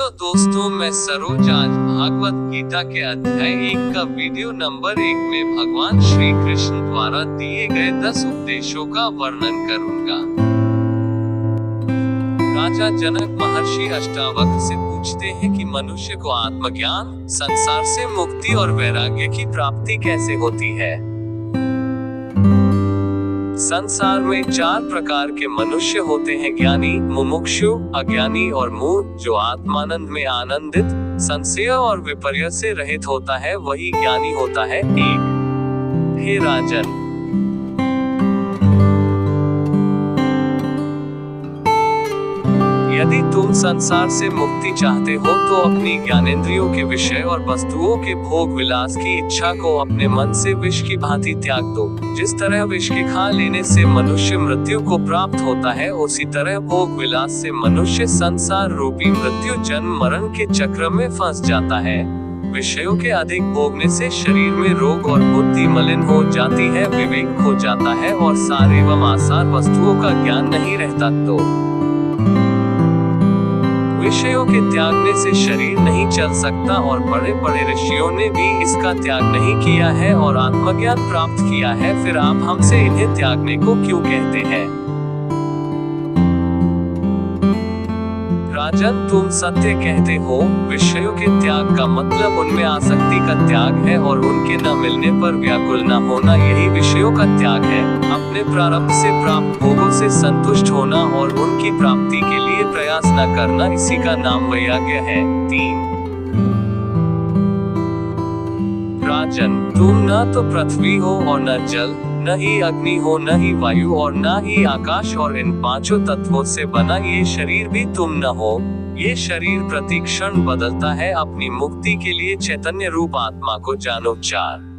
तो दोस्तों, मैं सरोज आज भागवत गीता के अध्याय 1 का वीडियो नंबर 1 में भगवान श्री कृष्ण द्वारा दिए गए 10 उपदेशों का वर्णन करूंगा। राजा जनक महर्षि अष्टावक्र से पूछते हैं कि मनुष्य को आत्मज्ञान, संसार से मुक्ति और वैराग्य की प्राप्ति कैसे होती है। संसार में 4 प्रकार के मनुष्य होते हैं: ज्ञानी, मुमुक्षु, अज्ञानी और मूढ़। जो आत्मानंद में आनंदित, संशय और विपर्य से रहित होता है वही ज्ञानी होता है। 1 हे राजन, यदि तुम संसार से मुक्ति चाहते हो तो अपनी ज्ञानेंद्रियों के विषय और वस्तुओं के भोग विलास की इच्छा को अपने मन से विष की भांति त्याग दो। जिस तरह विष के खा लेने से मनुष्य मृत्यु को प्राप्त होता है, उसी तरह भोग विलास से मनुष्य संसार रूपी मृत्यु जन्म मरण के चक्र में फंस जाता है। विषयों के अधिक भोगने से शरीर में रोग और बुद्धि मलिन हो जाती है, विवेक खो जाता है और सार एवं आसार वस्तुओं का ज्ञान नहीं रहता। तो विषयों के त्यागने से शरीर नहीं चल सकता और बड़े बड़े ऋषियों ने भी इसका त्याग नहीं किया है और आत्मज्ञान प्राप्त किया है। फिर आप हमसे इन्हें त्यागने को क्यों कहते हैं? राजन, तुम सत्य कहते हो। विषयों के त्याग का मतलब उनमें आसक्ति का त्याग है और उनके न मिलने पर व्याकुल न होना, यही विषयों का त्याग है। अपने प्रारब्ध से प्राप्त भोगों से संतुष्ट होना और उनकी प्राप्ति के लिए प्रयास न करना, इसी का नाम वैराग्य है। 3 राजन, तुम न तो पृथ्वी हो और न जल, न ही अग्नि हो, न ही वायु और न ही आकाश, और इन 5 तत्वों से बना ये शरीर भी तुम न हो। ये शरीर प्रति क्षण बदलता है। अपनी मुक्ति के लिए चैतन्य रूप आत्मा को जानो। 4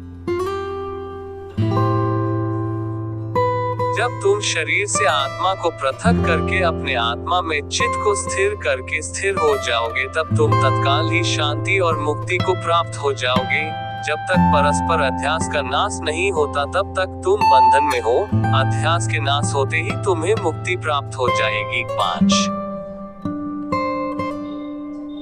जब तुम शरीर से आत्मा को पृथक करके अपने आत्मा में चित्त को स्थिर करके स्थिर हो जाओगे, तब तुम तत्काल ही शांति और मुक्ति को प्राप्त हो जाओगे। जब तक परस्पर अध्यास का नाश नहीं होता तब तक तुम बंधन में हो। अध्यास के नाश होते ही तुम्हें मुक्ति प्राप्त हो जाएगी। 5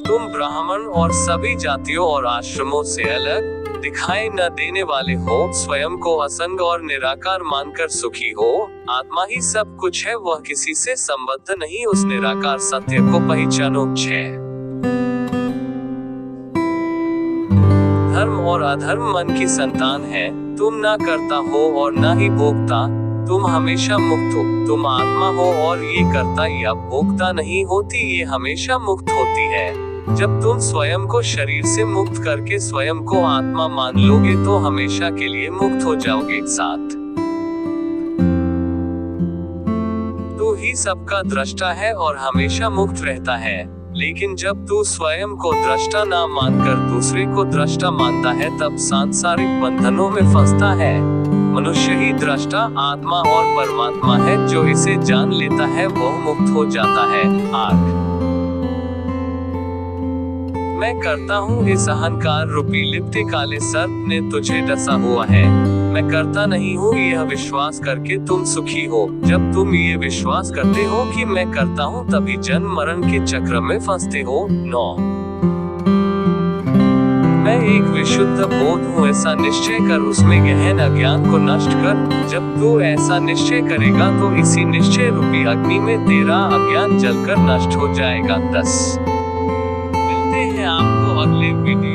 तुम ब्राह्मण और सभी जातियों और आश्रमों से अलग, दिखाई न देने वाले हो, स्वयं को असंग और निराकार मानकर सुखी हो। आत्मा ही सब कुछ है, वह किसी से संबद्ध नहीं, उस निराकार सत्य को पहचानो। 6 धर्म और अधर्म मन की संतान है। तुम ना करता हो और ना ही भोगता, तुम हमेशा मुक्त हो। तुम आत्मा हो और ये करता या भोगता नहीं होती, ये हमेशा मुक्त होती है। जब तुम स्वयं को शरीर से मुक्त करके स्वयं को आत्मा मान लोगे तो हमेशा के लिए मुक्त हो जाओगे। 7 तू ही सबका दृष्टा है और हमेशा मुक्त रहता है। लेकिन जब तू स्वयं को दृष्टा ना मानकर दूसरे को दृष्टा मानता है, तब सांसारिक बंधनों में फंसता है। मनुष्य ही दृष्टा, आत्मा और परमात्मा है। जो इसे जान लेता है वह मुक्त हो जाता है। 8 मैं करता हूँ, इस अहंकार रूपी लिपटे काले सर्प ने तुझे डसा हुआ है। मैं करता नहीं हूँ, यह विश्वास करके तुम सुखी हो। जब तुम ये विश्वास करते हो कि मैं करता हूँ, तभी जन्म मरण के चक्र में फंसते हो। 9 मैं एक विशुद्ध बोध हूँ, ऐसा निश्चय कर, उसमें गहन अज्ञान को नष्ट कर। जब तू ऐसा निश्चय करेगा तो इसी निश्चय रूपी अग्नि में तेरा अज्ञान जलकर नष्ट हो जाएगा। 10 मिलते हैं आपको अगले वीडियो